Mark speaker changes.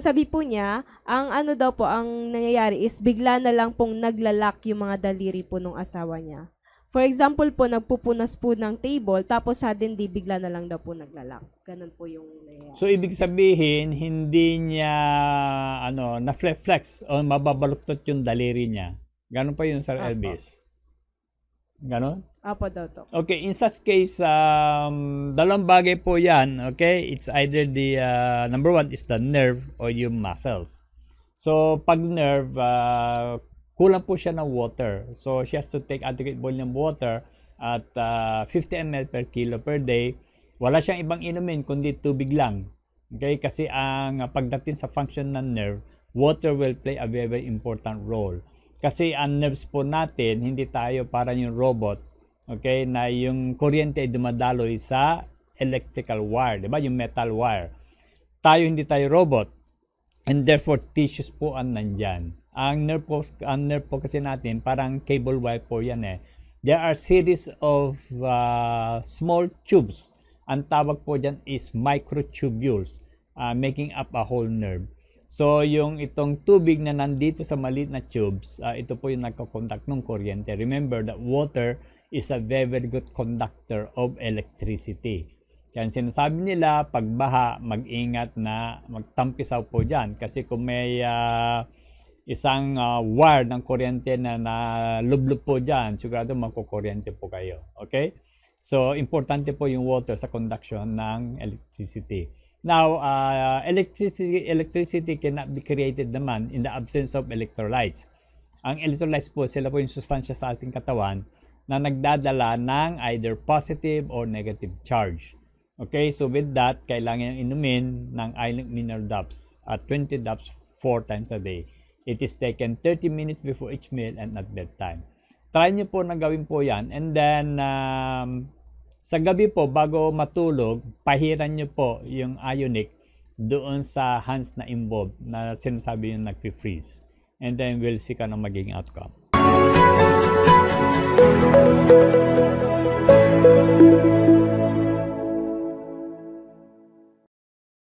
Speaker 1: sabi po niya, ang ano daw po, ang nangyayari is bigla na lang pong naglalak yung mga daliri po nung asawa niya. For example po, nagpupunas po ng table, tapos suddenly bigla na lang daw po naglalak. Ganun po yung nangyayari.
Speaker 2: So, ibig sabihin, hindi niya, na-flex o mababaluktot yung daliri niya. Ganon pa yun, Sir
Speaker 1: Apo.
Speaker 2: Elvis. Ganon?
Speaker 1: Apo daw to.
Speaker 2: Okay, in such case, dalawang bagay po yan, okay? It's either the, number one is the nerve or yung muscles. So, pag nerve, kulang po siya ng water. So, she has to take adequate volume of water at 50 ml per kilo per day. Wala siyang ibang inumin kundi tubig lang. Okay? Kasi ang pagdating sa function ng nerve, water will play a very, very important role. Kasi ang nerves po natin, hindi tayo para yung robot, okay, na yung kuryente ay dumadaloy sa electrical wire, di ba? Yung metal wire. Tayo, hindi tayo robot. And therefore, tissues po ang nandyan. Ang nerve po kasi natin, parang cable wire po yan eh. There are series of small tubes. Ang tawag po dyan is microtubules, making up a whole nerve. So, yung itong tubig na nandito sa maliit na tubes, ito po yung nagkakonduct ng kuryente. Remember that water is a very, very good conductor of electricity. Kaya sinasabi nila, pag baha, mag-ingat na magtampisaw po dyan. Kasi kung may isang wire ng kuryente na nalublob po dyan, sigurado magkukuryente po kayo. Okay? So, importante po yung water sa conduction ng electricity. Now, electricity cannot be created naman in the absence of electrolytes. Ang electrolytes po, sila po yung sustansya sa ating katawan na nagdadala ng either positive or negative charge. Okay, so with that, kailangan inumin ng ionic mineral drops at 20 drops 4 times a day. It is taken 30 minutes before each meal and at bedtime. Try nyo po na gawin po yan. And then, sa gabi po, bago matulog, pahiran nyo po yung ionic doon sa hands na involved na sinasabi yung nag-freeze. And then, we'll see ka na magiging outcome.